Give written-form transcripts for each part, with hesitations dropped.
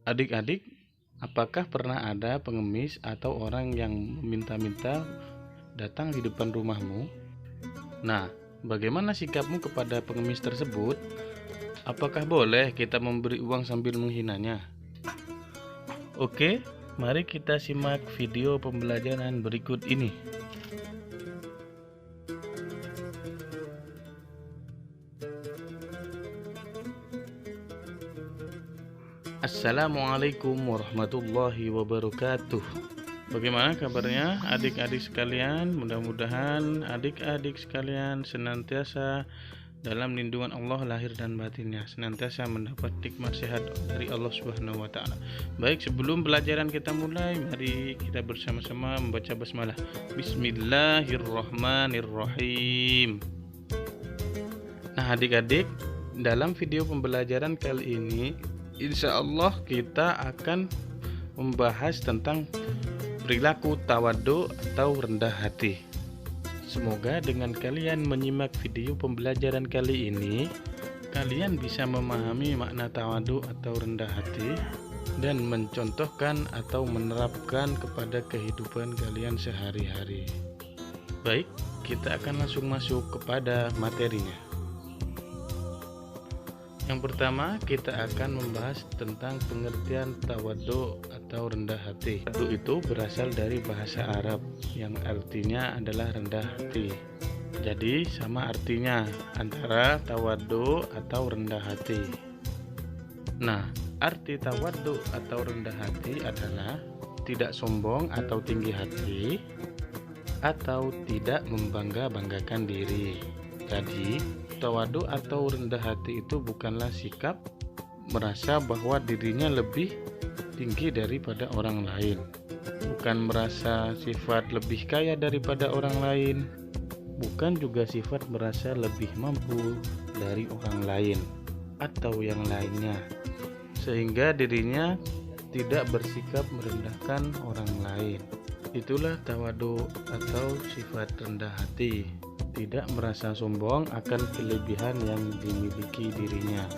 Adik-adik, apakah pernah ada pengemis atau orang yang meminta-minta datang di depan rumahmu? Nah, bagaimana sikapmu kepada pengemis tersebut? Apakah boleh kita memberi uang sambil menghinanya? Oke, mari kita simak video pembelajaran berikut ini. Assalamualaikum warahmatullahi wabarakatuh. Bagaimana kabarnya adik-adik sekalian? Mudah-mudahan adik-adik sekalian senantiasa dalam lindungan Allah lahir dan batinnya, senantiasa mendapat nikmat sehat dari Allah Subhanahu wa taala. Baik, sebelum pelajaran kita mulai, mari kita bersama-sama membaca basmalah. Bismillahirrahmanirrahim. Nah, adik-adik, dalam video pembelajaran kali ini insya Allah kita akan membahas tentang perilaku tawadhu atau rendah hati. Semoga dengan kalian menyimak video pembelajaran kali ini, kalian bisa memahami makna tawadhu atau rendah hati dan mencontohkan atau menerapkan kepada kehidupan kalian sehari-hari. Baik, kita akan langsung masuk kepada materinya. Yang pertama, kita akan membahas tentang pengertian tawadhu atau rendah hati. Tawadhu itu berasal dari bahasa Arab yang artinya adalah rendah hati. Jadi sama artinya antara tawadhu atau rendah hati. Nah, arti tawadhu atau rendah hati adalah tidak sombong atau tinggi hati atau tidak membangga-banggakan diri. Jadi, tawadhu atau rendah hati itu bukanlah sikap merasa bahwa dirinya lebih tinggi daripada orang lain, bukan merasa sifat lebih kaya daripada orang lain, bukan juga sifat merasa lebih mampu dari orang lain atau yang lainnya, sehingga dirinya tidak bersikap merendahkan orang lain. Itulah tawadhu atau sifat rendah hati. Tidak merasa sombong akan kelebihan yang dimiliki dirinya.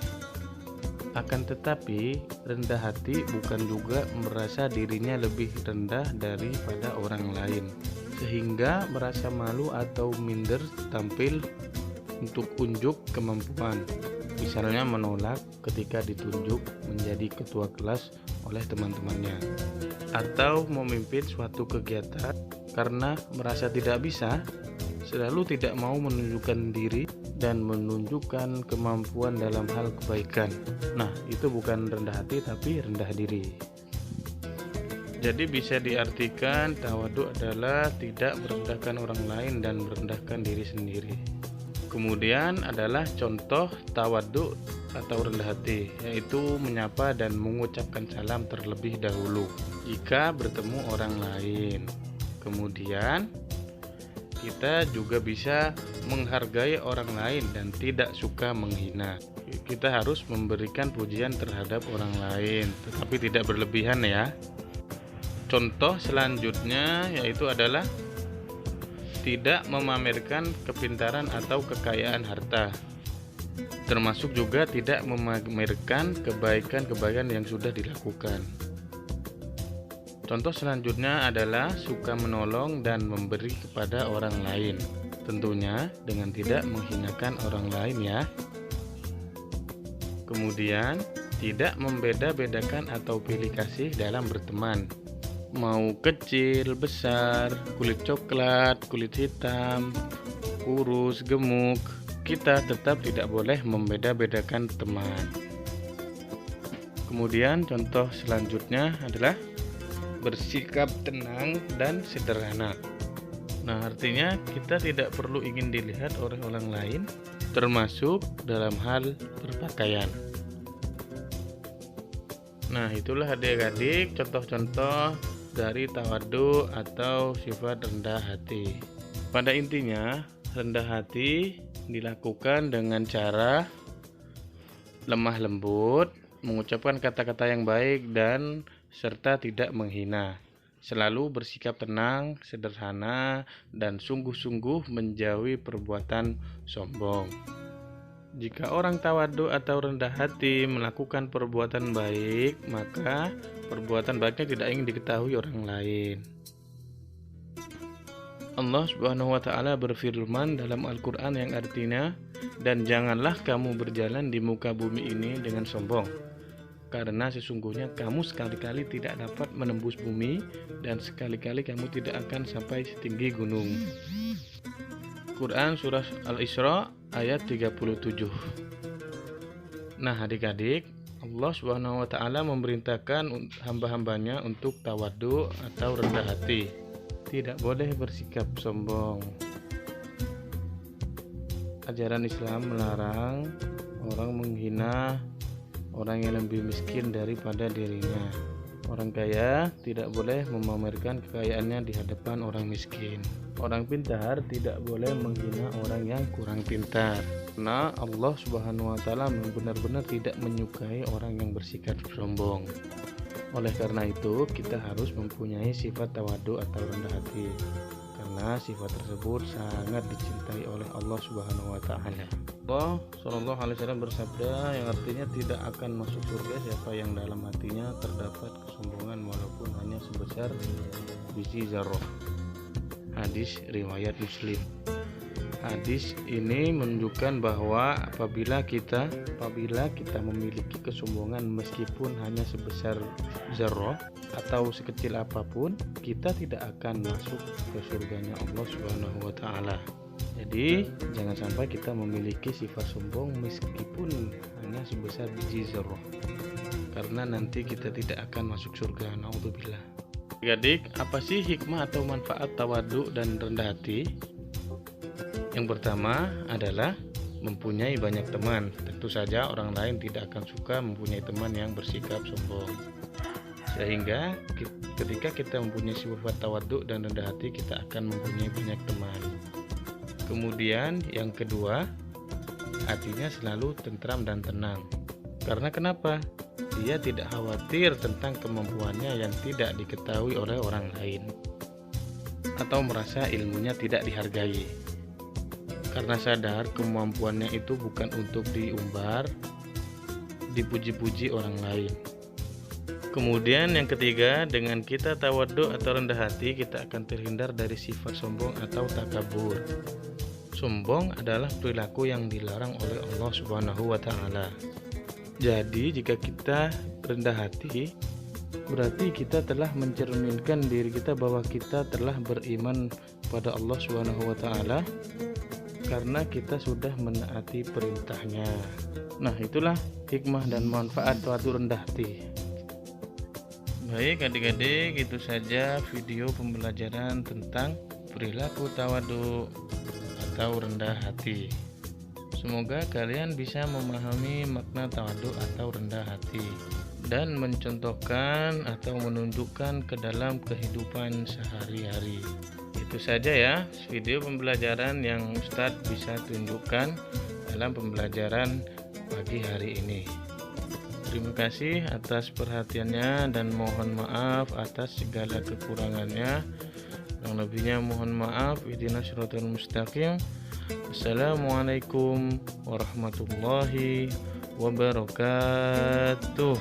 Akan tetapi, rendah hati bukan juga merasa dirinya lebih rendah daripada orang lain, sehingga merasa malu atau minder tampil untuk unjuk kemampuan. Misalnya menolak ketika ditunjuk menjadi ketua kelas oleh teman-temannya, atau memimpin suatu kegiatan karena merasa tidak bisa, selalu tidak mau menunjukkan diri dan menunjukkan kemampuan dalam hal kebaikan. Nah, itu bukan rendah hati tapi rendah diri. Jadi bisa diartikan tawadhu adalah tidak merendahkan orang lain dan merendahkan diri sendiri. Kemudian adalah contoh tawadhu atau rendah hati, yaitu menyapa dan mengucapkan salam terlebih dahulu jika bertemu orang lain. Kemudian kita juga bisa menghargai orang lain dan tidak suka menghina. Kita harus memberikan pujian terhadap orang lain, tetapi tidak berlebihan ya. Contoh selanjutnya yaitu adalah tidak memamerkan kepintaran atau kekayaan harta. Termasuk juga tidak memamerkan kebaikan-kebaikan yang sudah dilakukan. Contoh selanjutnya adalah suka menolong dan memberi kepada orang lain, tentunya dengan tidak menghinakan orang lain ya. Kemudian, tidak membeda-bedakan atau pilih kasih dalam berteman. Mau kecil, besar, kulit coklat, kulit hitam, kurus, gemuk, kita tetap tidak boleh membeda-bedakan teman. Kemudian contoh selanjutnya adalah bersikap tenang dan sederhana. Nah, artinya kita tidak perlu ingin dilihat oleh orang lain, termasuk dalam hal berpakaian. Nah, itulah adik-adik contoh-contoh dari tawadhu atau sifat rendah hati. Pada intinya, rendah hati dilakukan dengan cara lemah lembut, mengucapkan kata-kata yang baik dan serta tidak menghina, selalu bersikap tenang, sederhana, dan sungguh-sungguh menjauhi perbuatan sombong. Jika orang tawadhu atau rendah hati melakukan perbuatan baik, maka perbuatan baiknya tidak ingin diketahui orang lain. Allah Subhanahu wa Ta'ala berfirman dalam Al-Quran yang artinya, "Dan janganlah kamu berjalan di muka bumi ini dengan sombong, karena sesungguhnya kamu sekali-kali tidak dapat menembus bumi, dan sekali-kali kamu tidak akan sampai setinggi gunung." Quran Surah Al-Isra ayat 37. Nah adik-adik, Allah Subhanahu wa Ta'ala memerintahkan hamba-hambanya untuk tawadhu atau rendah hati. Tidak boleh bersikap sombong. Ajaran Islam melarang orang menghina orang yang lebih miskin daripada dirinya. Orang kaya tidak boleh memamerkan kekayaannya di hadapan orang miskin. Orang pintar tidak boleh menghina orang yang kurang pintar. Karena Allah Subhanahu wa Ta'ala benar-benar tidak menyukai orang yang bersikap sombong. Oleh karena itu, kita harus mempunyai sifat tawadhu atau rendah hati. Karena sifat tersebut sangat dicintai oleh Allah Subhanahu wa Ta'ala. Allah Shallallahu Alaihi Wasallam bersabda yang artinya tidak akan masuk surga siapa yang dalam hatinya terdapat kesombongan walaupun hanya sebesar biji zarrah. Hadis riwayat Muslim. Hadis ini menunjukkan bahwa apabila kita memiliki kesombongan meskipun hanya sebesar zarrah atau sekecil apapun, kita tidak akan masuk ke surganya Allah Subhanahu wa Ta'ala. Jadi jangan sampai kita memiliki sifat sombong meskipun hanya sebesar biji zarrah, karena nanti kita tidak akan masuk surga. Naudzubillah. Adik-adik, apa sih hikmah atau manfaat tawadhu dan rendah hati? Yang pertama adalah mempunyai banyak teman. Tentu saja orang lain tidak akan suka mempunyai teman yang bersikap sombong. Sehingga ketika kita mempunyai sifat tawadhu dan rendah hati, kita akan mempunyai banyak teman. Kemudian yang kedua, hatinya selalu tentram dan tenang. Karena kenapa? Dia tidak khawatir tentang kemampuannya yang tidak diketahui oleh orang lain, atau merasa ilmunya tidak dihargai. Karena sadar kemampuannya itu bukan untuk diumbar, dipuji-puji orang lain. Kemudian yang ketiga, dengan kita tawadhu atau rendah hati, kita akan terhindar dari sifat sombong atau takabur. Sombong adalah perilaku yang dilarang oleh Allah Subhanahu wa Ta'ala. Jadi jika kita rendah hati, berarti kita telah mencerminkan diri kita bahwa kita telah beriman pada Allah Subhanahu wa Ta'ala, karena kita sudah menaati perintahnya. Nah, itulah hikmah dan manfaat tawadhu rendah hati. Baik adik-adik, itu saja video pembelajaran tentang perilaku tawadhu atau rendah hati. Semoga kalian bisa memahami makna tawadhu atau rendah hati dan mencontohkan atau menunjukkan ke dalam kehidupan sehari-hari. Itu saja ya video pembelajaran yang Ustadz bisa tunjukkan dalam pembelajaran pagi hari ini. Terima kasih atas perhatiannya dan mohon maaf atas segala kekurangannya. Yang lebihnya mohon maaf. Ihdinas siratal mustaqim. Assalamualaikum warahmatullahi wabarakatuh.